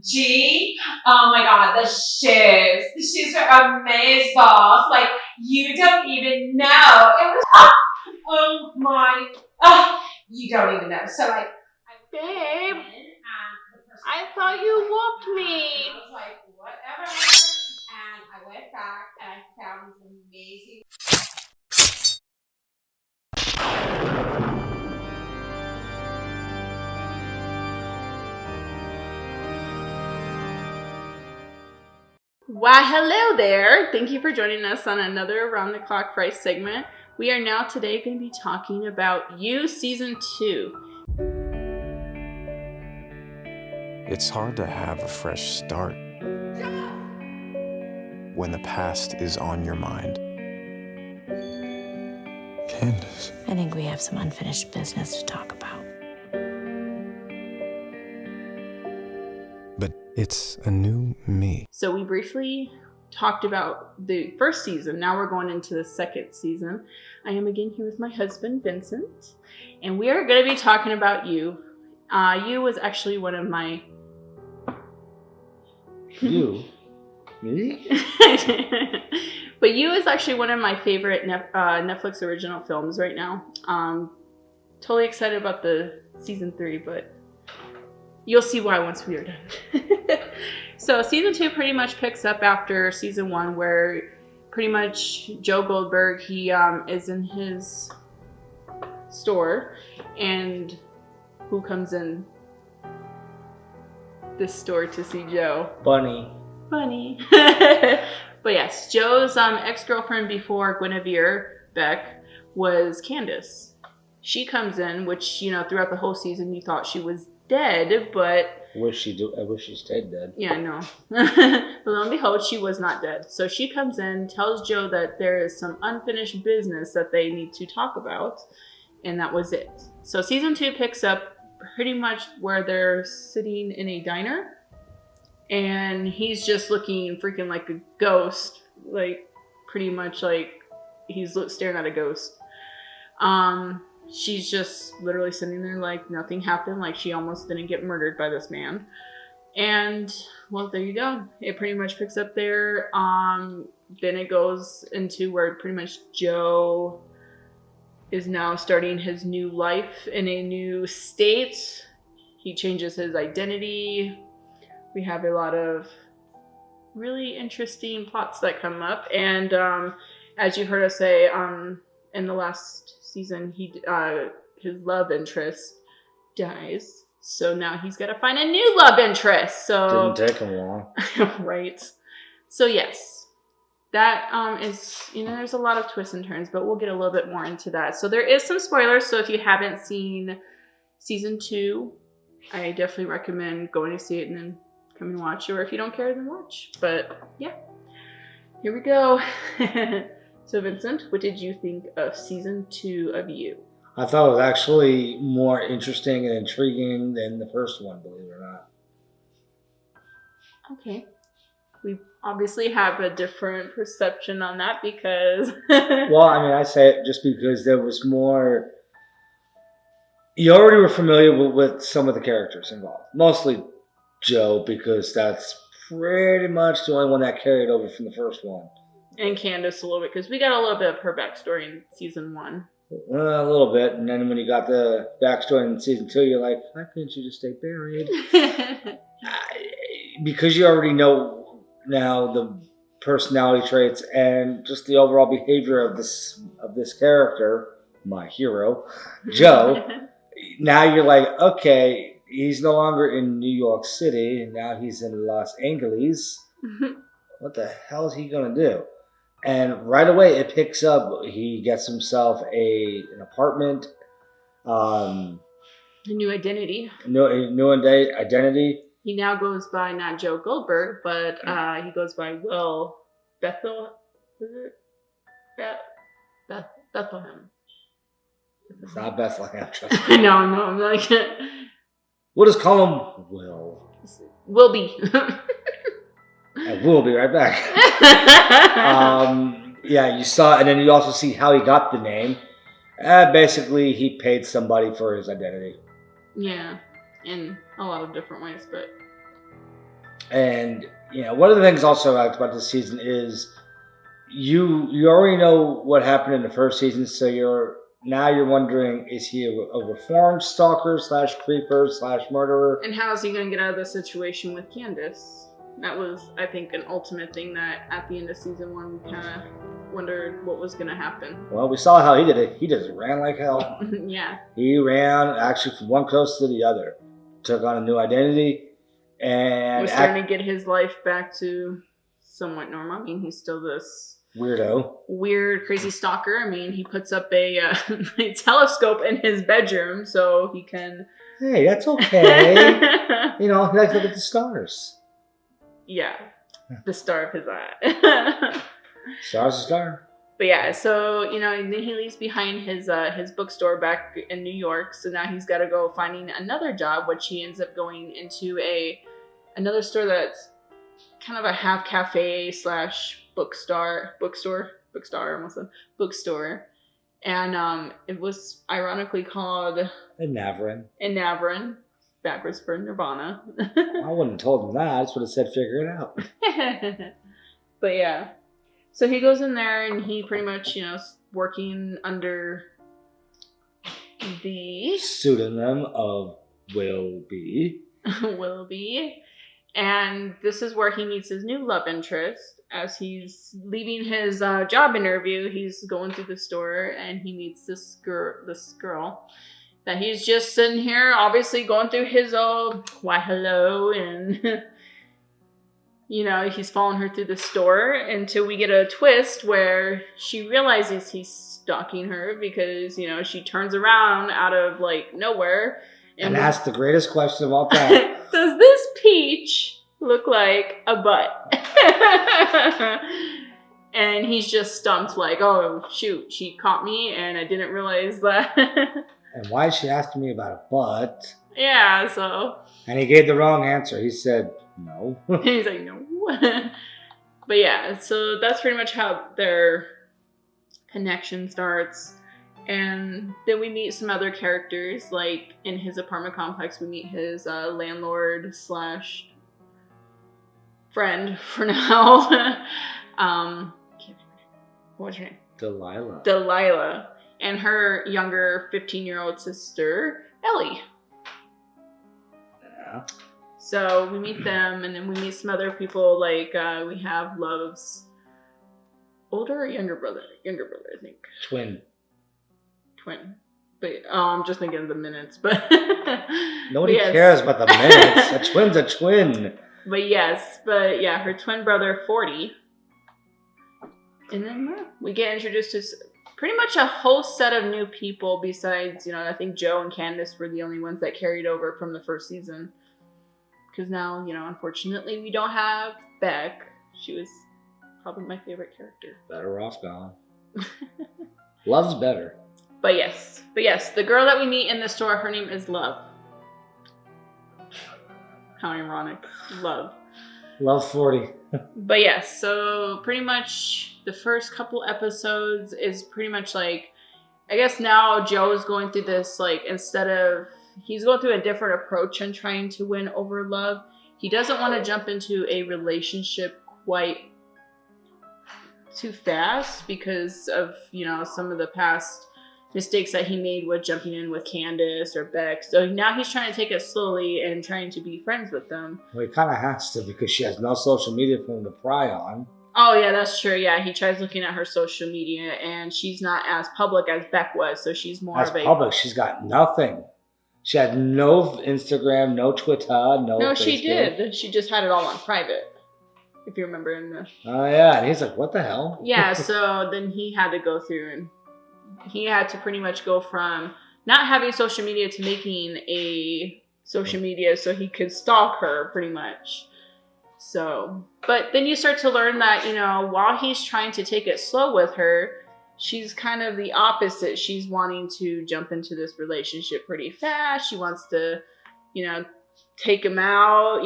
G. Oh my god, the shoes. The shoes were amazing, boss. Like, you don't even know. It was, oh my, you don't even know. So, like, Babe, I thought you whooped me. I was like, whatever. And I went back and I found this amazing. Why, hello there. Thank you for joining us on another Around the Clock Price segment. We are now today going to be talking about You Season 2. It's hard to have a fresh start when the past is on your mind. Candace. I think we have some unfinished business to talk about. But it's a new me. So we briefly talked about the first season. Now we're going into the second season. I am again here with my husband, Vincent. And we are going to be talking about You. You was actually one of my... You? Me? But You is actually one of my favorite Netflix original films right now. Totally excited about the season 3, but you'll see why once we are done. So season 2 pretty much picks up after season 1, where pretty much Joe Goldberg, he is in his store, and who comes in this store to see Joe? Bunny. But yes, Joe's ex-girlfriend before Guinevere Beck was Candace. She comes in, which, you know, throughout the whole season you thought she was dead, but I wish she stayed dead. yeah, I know. But lo and behold, she was not dead. So she comes in, tells Joe that there is some unfinished business that they need to talk about, and that was it. So season 2 picks up pretty much where they're sitting in a diner, and he's just looking freaking like a ghost, like pretty much like he's staring at a ghost. She's just literally sitting there like nothing happened, like she almost didn't get murdered by this man. And well, there you go. It pretty much picks up there. Then it goes into where pretty much Joe is now starting his new life in a new state. He changes his identity. We have a lot of really interesting plots that come up. And as you heard us say in the last season, his love interest dies. So now he's got to find a new love interest. So Didn't take him long. right. So yes, that is, you know, there's a lot of twists and turns, but we'll get a little bit more into that. So there is some spoilers. So if you haven't seen season 2, I definitely recommend going to see it and then come and watch. Or if you don't care, then watch. But yeah, here we go. So Vincent, what did you think of season 2 of You? I thought it was actually more interesting and intriguing than the first one, believe it or not. Okay. We obviously have a different perception on that because... Well, I mean, I say it just because there was more... You already were familiar with some of the characters involved. Mostly Joe, because that's pretty much the only one that carried over from the first one. And Candace a little bit, because we got a little bit of her backstory in season 1. A little bit, and then when you got the backstory in season 2, you're like, why couldn't you just stay buried? Because you already know now the personality traits and just the overall behavior of this character, my hero, Joe. Now you're like, okay, he's no longer in New York City, and now he's in Los Angeles. What the hell is he gonna do? And right away it picks up. He gets himself an apartment. A new identity. New identity. He now goes by not Joe Goldberg, but he goes by Will Bethel. Is it? Bethlehem. It's not Bethlehem. No, I'm like... We'll just call him Will. Will be. And we'll be right back. Yeah, you saw, and then you also see how he got the name. Basically, he paid somebody for his identity. Yeah, in a lot of different ways, but And one of the things also I liked about this season is you already know what happened in the first season, so you're wondering, is he a reformed stalker / creeper / murderer? And how is he going to get out of the situation with Candace? That was, I think, an ultimate thing that at the end of season 1 we kind of wondered what was going to happen. Well, we saw how he did it. He just ran like hell. Yeah. He ran actually from one coast to the other, took on a new identity, and was starting to get his life back to somewhat normal. I mean, he's still this weird, crazy stalker. I mean, he puts up a telescope in his bedroom so he can... Hey, that's okay. He likes to look at the stars. Yeah, the star of his eye. Star's a star. But yeah, so, and then he leaves behind his bookstore back in New York. So now he's got to go finding another job, which he ends up going into another store that's kind of a half cafe / bookstore. And it was ironically called Navrin, backwards for Nirvana. I wouldn't have told him that. I just would have said figure it out. But yeah. So he goes in there and he pretty much, is working under the pseudonym of Wilby. Wilby. And this is where he meets his new love interest. As he's leaving his job interview, he's going through the store and he meets this girl that he's just sitting here, obviously going through his old why hello, and he's following her through the store until we get a twist where she realizes he's stalking her because she turns around out of nowhere and asks the greatest question of all time. Does this peach look like a butt? And he's just stumped oh shoot, she caught me and I didn't realize that. And why is she asking me about a butt? Yeah, so. And he gave the wrong answer. He said no. He's like, no. But yeah, so that's pretty much how their connection starts. And then we meet some other characters, like in his apartment complex, we meet his landlord / friend for now. What's her name? Delilah. And her younger 15-year-old sister, Ellie. Yeah. So we meet them, and then we meet some other people, we have Love's older or younger brother? Younger brother, I think. Twin. But I'm just thinking of the minutes, but... Nobody cares about the minutes. A twin's a twin. But yeah, her twin brother, 40. And then we get introduced to pretty much a whole set of new people besides, I think Joe and Candace were the only ones that carried over from the first season. Because now, unfortunately, we don't have Beck. She was probably my favorite character. Better off gone. Love's better. But yes, the girl that we meet in the store, her name is Love. How ironic. Love. Love 40. But yes, so pretty much the first couple episodes is pretty much I guess now Joe's going through this, he's going through a different approach and trying to win over Love. He doesn't want to jump into a relationship quite too fast because of, some of the past mistakes that he made with jumping in with Candace or Beck. So now he's trying to take it slowly and trying to be friends with them. Well, he kind of has to because she has no social media for him to pry on. Oh, yeah, that's true. Yeah, he tries looking at her social media, and she's not as public as Beck was, so she's more of a... public. She's got nothing. She had no Instagram, no Twitter, no Facebook. She did. She just had it all on private, if you remember in the... Oh, yeah, and he's like, what the hell? Yeah, so then he had to go through and he had to pretty much go from not having social media to making a social media so he could stalk her pretty much. So, but then you start to learn that, while he's trying to take it slow with her, she's kind of the opposite. She's wanting to jump into this relationship pretty fast. She wants to, take him out,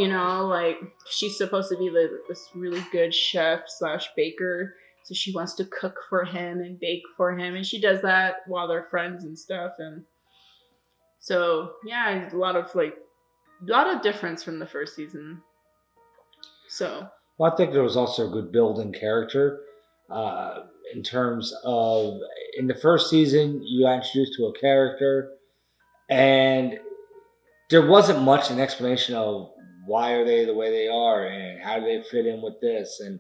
she's supposed to be this really good chef / baker. So she wants to cook for him and bake for him. And she does that while they're friends and stuff. And so, yeah, a lot of difference from the first season. So, Well, I think there was also a good build in character in terms of in the first season you got introduced to a character, and there wasn't much an explanation of why are they the way they are and how do they fit in with this, and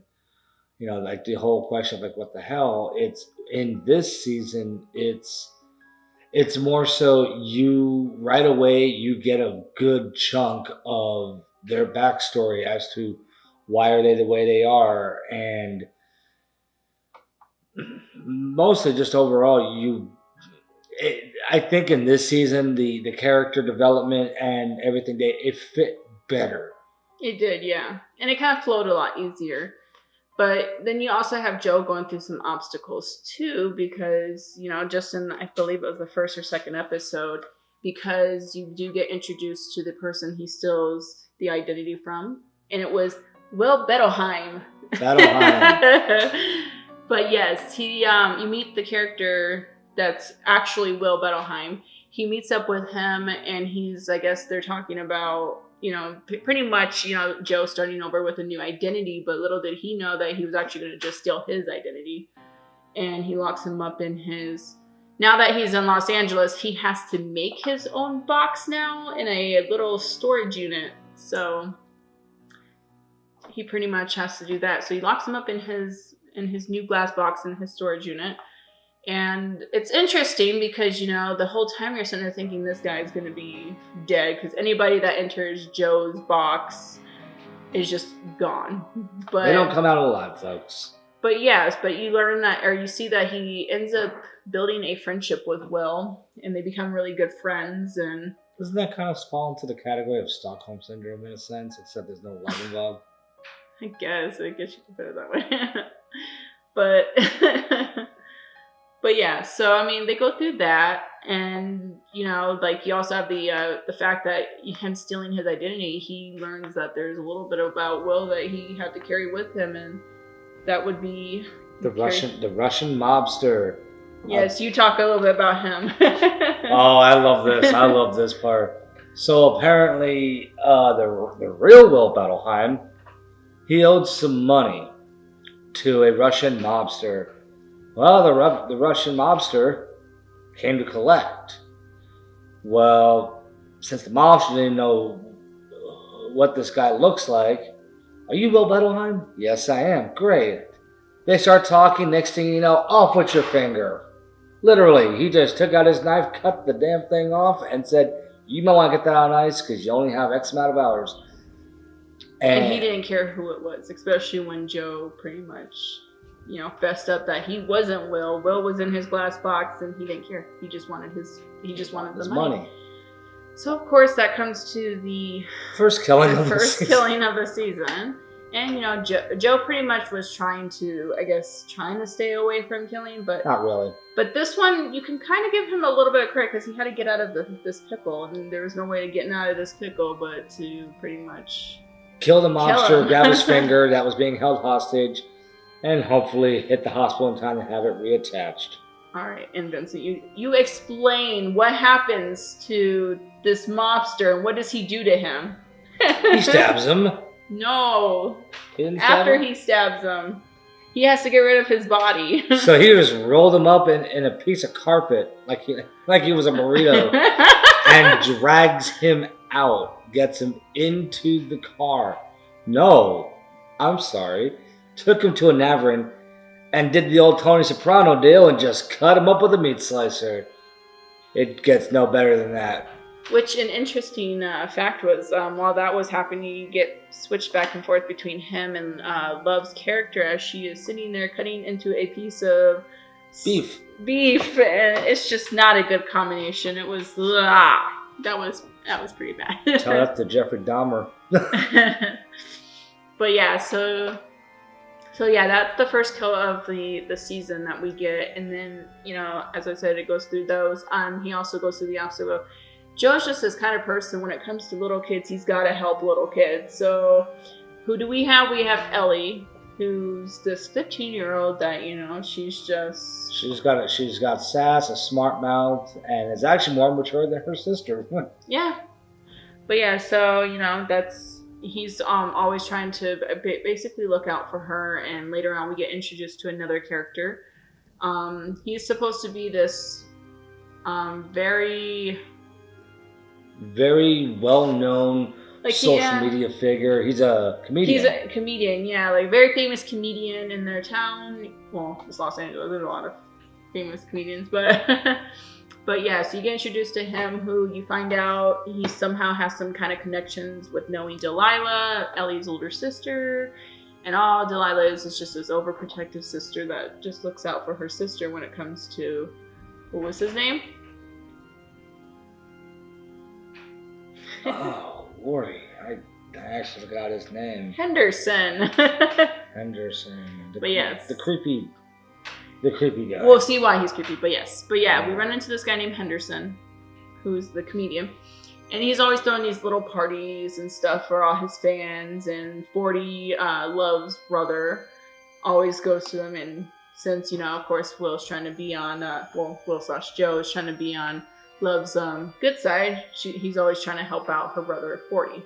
like the whole question of like what the hell. It's in this season. It's more so you right away you get a good chunk of their backstory as to why are they the way they are, and mostly just overall I think in this season the character development and everything it fit better. it did, yeah. And it kind of flowed a lot easier. But then you also have Joe going through some obstacles too, because, just in, I believe it was the first or second episode, because you do get introduced to the person he steals the identity from. And it was Will Bettelheim. But yes, you meet the character that's actually Will Bettelheim. He meets up with him and I guess they're talking about, pretty much, Joe starting over with a new identity, but little did he know that he was actually going to just steal his identity. And he locks him up in now that he's in Los Angeles, he has to make his own box now in a little storage unit. So he pretty much has to do that. So he locks him up in his new glass box in his storage unit. And it's interesting because, the whole time you're sitting there thinking this guy is going to be dead because anybody that enters Joe's box is just gone. But they don't come out alive, folks. But yes, but you learn that, or you see that he ends up building a friendship with Will and they become really good friends. And doesn't that kind of fall into the category of Stockholm Syndrome in a sense, except there's no love involved? I guess you could put it that way. But yeah, so I mean, they go through that, and you also have the fact that him stealing his identity, he learns that there's a little bit about Will that he had to carry with him, and that would be the Russian mobster. Yes, you talk a little bit about him. Oh, I love this. I love this part. So apparently, the real Will Bettelheim, he owed some money to a Russian mobster. Well, the Russian mobster came to collect. Well, since the mobster didn't know what this guy looks like, are you Will Bettelheim? Yes, I am. Great. They start talking. Next thing you know, off with your finger. Literally, he just took out his knife, cut the damn thing off, and said, you might want to get that on ice because you only have X amount of hours. And he didn't care who it was, especially when Joe pretty much... fessed up that he wasn't Will. Will was in his glass box, and he didn't care. He just wanted the money. So of course that comes to the first killing of the season, and Joe pretty much was trying to stay away from killing, but not really. But this one, you can kind of give him a little bit of credit because he had to get out of this pickle, and there was no way of getting out of this pickle but to pretty much kill the mobster, grab his finger that was being held hostage. And hopefully hit the hospital in time to have it reattached. All right, and Vincent, you explain what happens to this mobster and what does he do to him? He stabs him. No. He stabs him, he has to get rid of his body. So he just rolled him up in a piece of carpet like he was a burrito and drags him out, gets him into the car. No, I'm sorry. Took him to a Navarin and did the old Tony Soprano deal and just cut him up with a meat slicer. It gets no better than that. Which an interesting fact was, while that was happening, you get switched back and forth between him and Love's character as she is sitting there cutting into a piece of beef, and it's just not a good combination. It was that was pretty bad. Tell that to Jeffrey Dahmer. But yeah, so yeah, that's the first kill of the season that we get, and then as I said, it goes through those. He also goes through the obstacle. Joe's just this kind of person when it comes to little kids. He's got to help little kids. So who do we have? We have Ellie, who's this 15-year-old that she's got sass, a smart mouth, and is actually more mature than her sister. Yeah, but yeah, so he's always trying to basically look out for her, and later on we get introduced to another character. He's supposed to be this very well-known social media figure. He's a comedian. He's a comedian, yeah, like very famous comedian in their town. Well, it's Los Angeles. There's a lot of famous comedians, but but yeah. So you get introduced to him, who you find out he somehow has some kind of connections with knowing Delilah, Ellie's older sister, and all Delilah is just this overprotective sister that just looks out for her sister when it comes to, what was his name? Oh, Lordy. I actually forgot his name. Henderson. Henderson. But yes. The creepy guy. We'll see why he's creepy, but yes. But yeah, we run into this guy named Henderson, who's the comedian. And he's always throwing these little parties and stuff for all his fans. And 40, Love's brother, always goes to them. And since, of course, Will's trying to be on, Will/Joe is trying to be on Love's good side, he's always trying to help out her brother 40.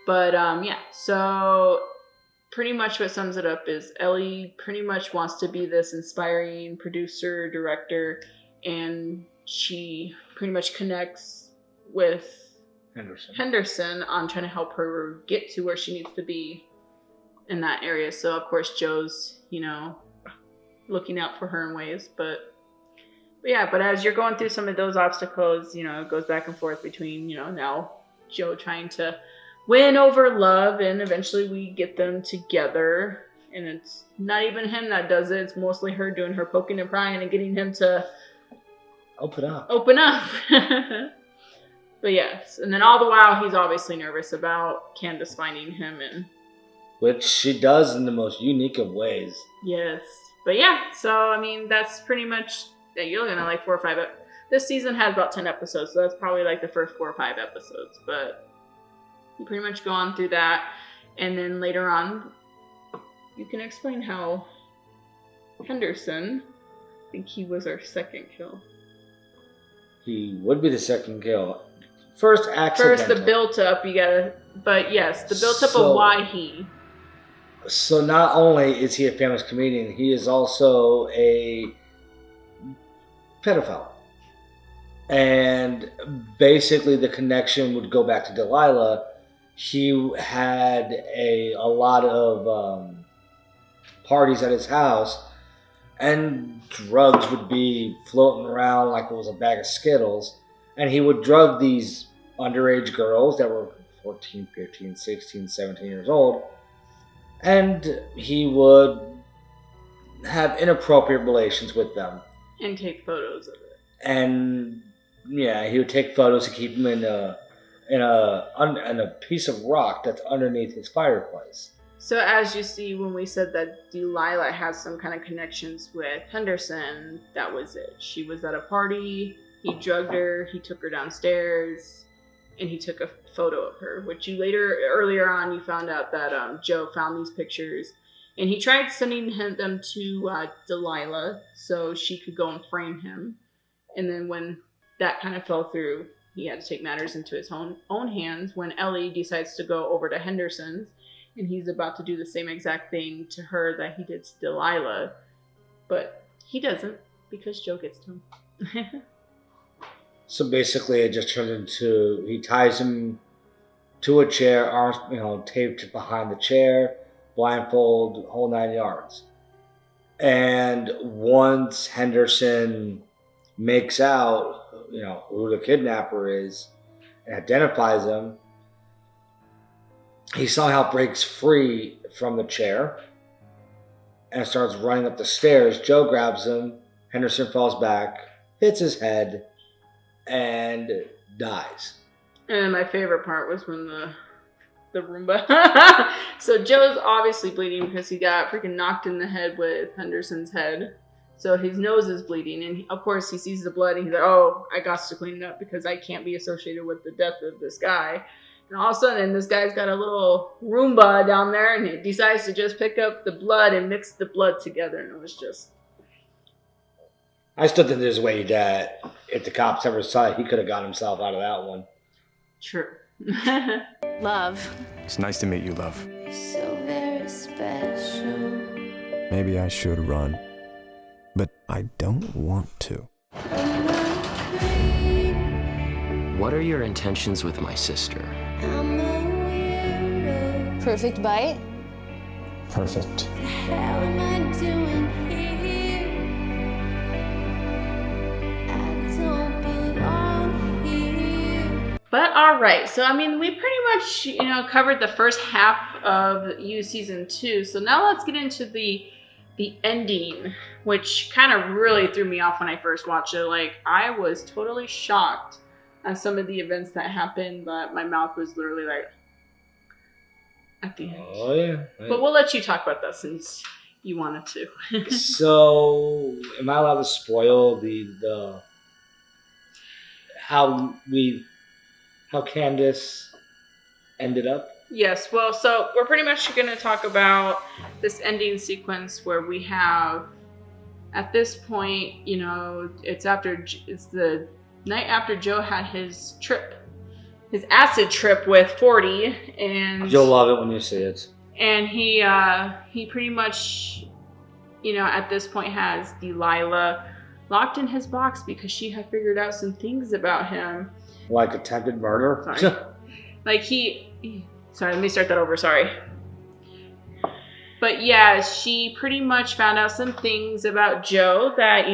But yeah, so pretty much what sums it up is Ellie pretty much wants to be this inspiring producer, director, and she pretty much connects with Henderson on trying to help her get to where she needs to be in that area. So of course Joe's, looking out for her in ways, but as you're going through some of those obstacles, it goes back and forth between, now Joe trying to win over Love, and eventually we get them together, and it's not even him that does it. It's mostly her doing her poking and prying and getting him to open up. But yes, and then all the while he's obviously nervous about Candace finding him, and which she does in the most unique of ways. Yes. But yeah, so that's pretty much, you're looking at like 4 or 5. This season has about 10 episodes, so that's probably like the first 4 or 5 episodes. But you pretty much go on through that, and then later on, you can explain how Henderson, I think he was our second kill. He would be the second kill. First accidental. First, the built-up, you gotta, but yes, the built-up of why he. So not only is he a famous comedian, he is also a pedophile. And basically the connection would go back to Delilah. He had a lot of parties at his house, and drugs would be floating around like it was a bag of Skittles. And he would drug these underage girls that were 14, 15, 16, 17 years old. And he would have inappropriate relations with them. And take photos of it. And yeah, he would take photos to keep them in a piece of rock that's underneath his fireplace. So as you see, when we said that Delilah has some kind of connections with Henderson, that was it. She was at a party, he drugged her, he took her downstairs, and he took a photo of her, which earlier on, you found out that Joe found these pictures, and he tried sending them to Delilah so she could go and frame him. And then when that kind of fell through, he had to take matters into his own hands when Ellie decides to go over to Henderson's, and he's about to do the same exact thing to her that he did to Delilah. But he doesn't, because Joe gets to him. So basically it just turns into, he ties him to a chair, arms, taped behind the chair, blindfold, whole 9 yards. And once Henderson makes out, who the kidnapper is and identifies him, he somehow breaks free from the chair and starts running up the stairs. Joe grabs him. Henderson falls back, hits his head, and dies. And my favorite part was when the Roomba. So Joe's obviously bleeding because he got freaking knocked in the head with Henderson's head. So his nose is bleeding, and of course he sees the blood, and he's like, "Oh, I got to clean it up because I can't be associated with the death of this guy." And all of a sudden, this guy's got a little Roomba down there, and he decides to just pick up the blood and mix the blood together, and it was just... I still think there's a way that if the cops ever saw it, he could have got himself out of that one. True. Love. It's nice to meet you, love. So very special. Maybe I should run, but I don't want to. I'm not crazy. What are your intentions with my sister? I'm a weirdo. Perfect bite? Perfect. The hell am I doing here? I don't belong here. But all right, so I mean, we pretty much, covered the first half of You Season 2. So now let's get into the ending, which kind of really threw me off when I first watched it. Like, I was totally shocked at some of the events that happened, but my mouth was literally like at the end. Oh yeah. But we'll let you talk about that since you wanted to. So, am I allowed to spoil the how Candace ended up? Yes, well, so we're pretty much going to talk about this ending sequence where we have, at this point, it's the night after Joe had his acid trip with 40, and You'll love it when you see it. And he pretty much, at this point has Delilah locked in his box because she had figured out some things about him. Like attempted murder? Sorry. Like sorry, let me start that over, sorry. But yeah, she pretty much found out some things about Joe that,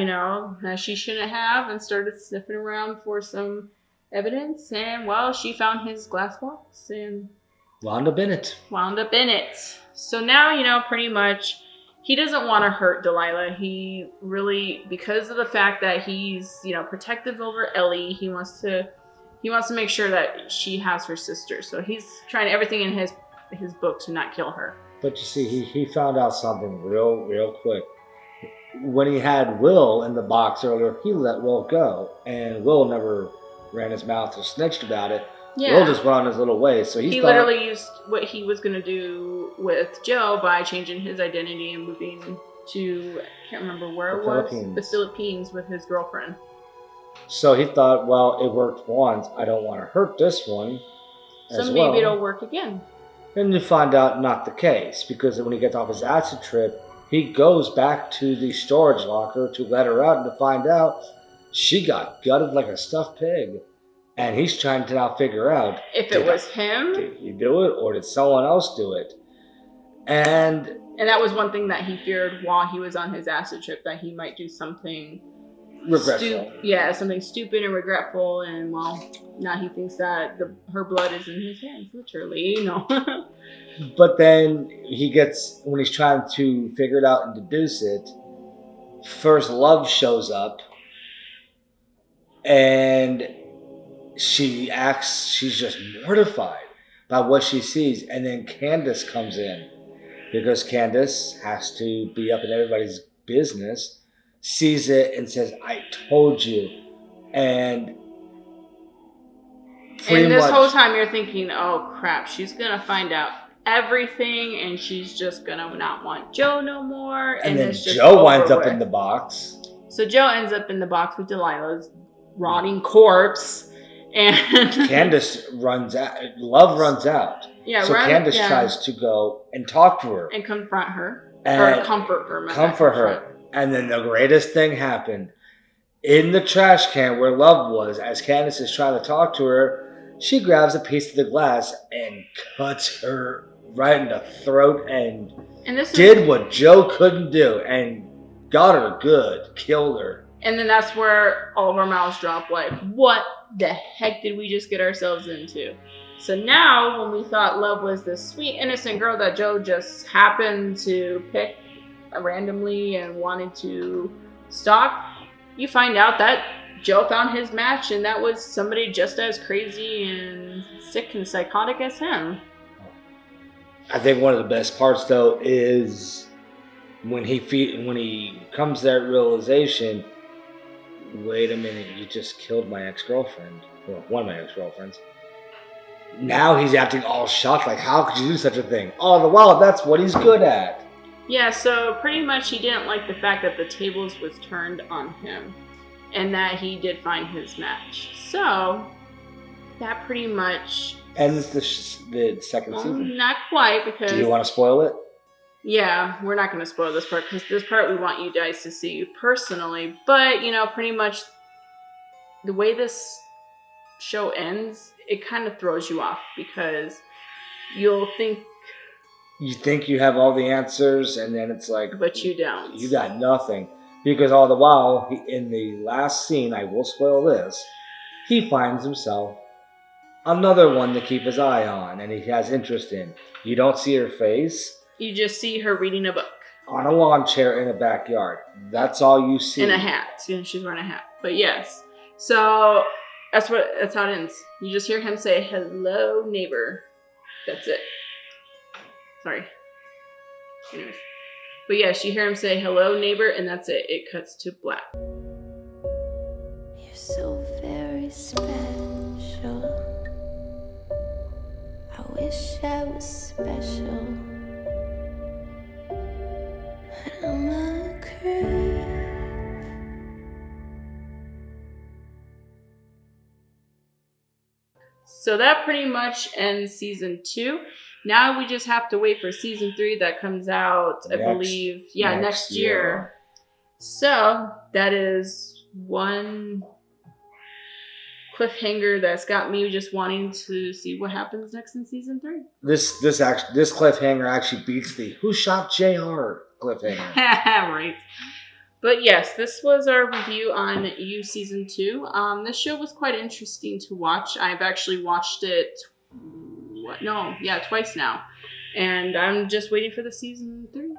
that she shouldn't have, and started sniffing around for some evidence. And, well, she found his glass box and Wound up in it. So now, pretty much, he doesn't want to hurt Delilah. He really, because of the fact that he's, protective over Ellie, he wants to make sure that she has her sister. So he's trying everything in his book to not kill her. But you see, he found out something real quick. When he had Will in the box earlier, he let Will go. And Will never ran his mouth or snitched about it. Yeah. Will just went on his little way. So he literally used what he was going to do with Joe by changing his identity and moving to, I can't remember where it was. The Philippines with his girlfriend. So he thought, well, it worked once. I don't want to hurt this one. So maybe it'll work again. And you find out not the case, because when he gets off his acid trip, he goes back to the storage locker to let her out and to find out she got gutted like a stuffed pig. And he's trying to now figure out if it was him. Did he do it or did someone else do it? And that was one thing that he feared while he was on his acid trip, that he might do something regretful. Something stupid and regretful, and well, now he thinks that her blood is in his hands, literally, But then when he's trying to figure it out and deduce it, first Love shows up, and she's just mortified by what she sees, and then Candace comes in, because Candace has to be up in everybody's business. Sees it and says, I told you. And whole time you're thinking, oh crap, she's going to find out everything and she's just going to not want Joe no more. And then it's just Joe winds up in the box. So Joe ends up in the box with Delilah's rotting corpse. And Candace runs out. Love runs out. Yeah, so Candace tries to go and talk to her. And confront her. And or comfort her. Comfort her. And then the greatest thing happened. In the trash can where Love was, as Candace is trying to talk to her, she grabs a piece of the glass and cuts her right in the throat and did what Joe couldn't do and got her good, killed her. And then that's where all of our mouths drop, like, what the heck did we just get ourselves into? So now, when we thought Love was this sweet, innocent girl that Joe just happened to pick randomly and wanted to stalk, you find out that Joe found his match, and that was somebody just as crazy and sick and psychotic as him. I think one of the best parts, though, is when he comes to that realization, wait a minute, you just killed my ex-girlfriend. Well, one of my ex-girlfriends. Now he's acting all shocked, like, how could you do such a thing? All the while, that's what he's good at. Yeah, so pretty much he didn't like the fact that the tables was turned on him and that he did find his match. So that pretty much ends the second Well, season. not quite, because Do you want to spoil it? yeah, we're not going to spoil this part, because this part we want you guys to see personally. But, you know, pretty much the way this show ends, it kind of throws you off, because you'll think, You think you have all the answers, and then it's like, but you don't. you got nothing. Because all the while, in the last scene, I will spoil this, he finds himself another one to keep his eye on, and he has interest in. You don't see her face You just see her reading a book. on a lawn chair in a backyard. That's all you see. In a hat. You know, she's wearing a hat. But yes. So that's how it ends. You just hear him say, "Hello, neighbor." That's it. Sorry. Anyways. But yes, you hear him say, "Hello, neighbor," and that's it. It cuts to black. You're so very special. I wish I was special. But I'm a creep. So that pretty much ends season 2. Now we just have to wait for season 3 that comes out, I believe, next year. So that is one cliffhanger that's got me just wanting to see what happens next in season 3. This cliffhanger actually beats the "Who Shot JR" cliffhanger. Right. But yes, this was our review on You Season 2. This show was quite interesting to watch. I've actually watched it twice now. And I'm just waiting for the season 3.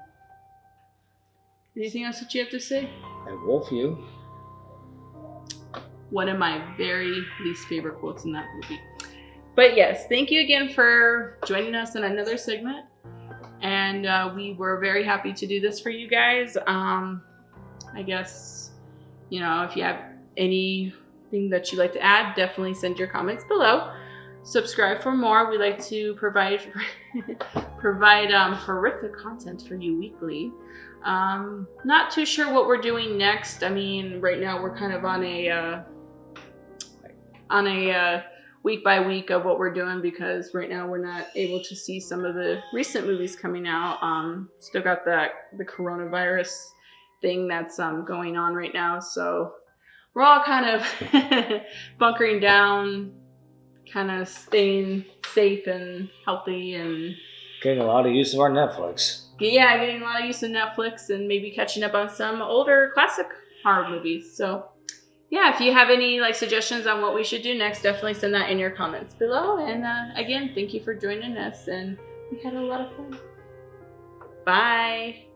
Anything else that you have to say? I wolf you. One of my very least favorite quotes in that movie. But yes, thank you again for joining us in another segment. And we were very happy to do this for you guys. I guess, you know, if you have anything that you'd like to add, definitely send your comments below. Subscribe for more. We like to provide horrific content for you weekly. Not too sure what we're doing next. I mean, right now we're kind of on a week by week of what we're doing, because right now we're not able to see some of the recent movies coming out. Still got the coronavirus thing that's going on right now, so we're all kind of bunkering down, kind of staying safe and healthy, and Getting a lot of use of our Netflix. getting a lot of use of Netflix, and maybe catching up on some older classic horror movies. So yeah, if you have any suggestions on what we should do next, definitely send that in your comments below. And again, thank you for joining us, and we had a lot of fun. Bye.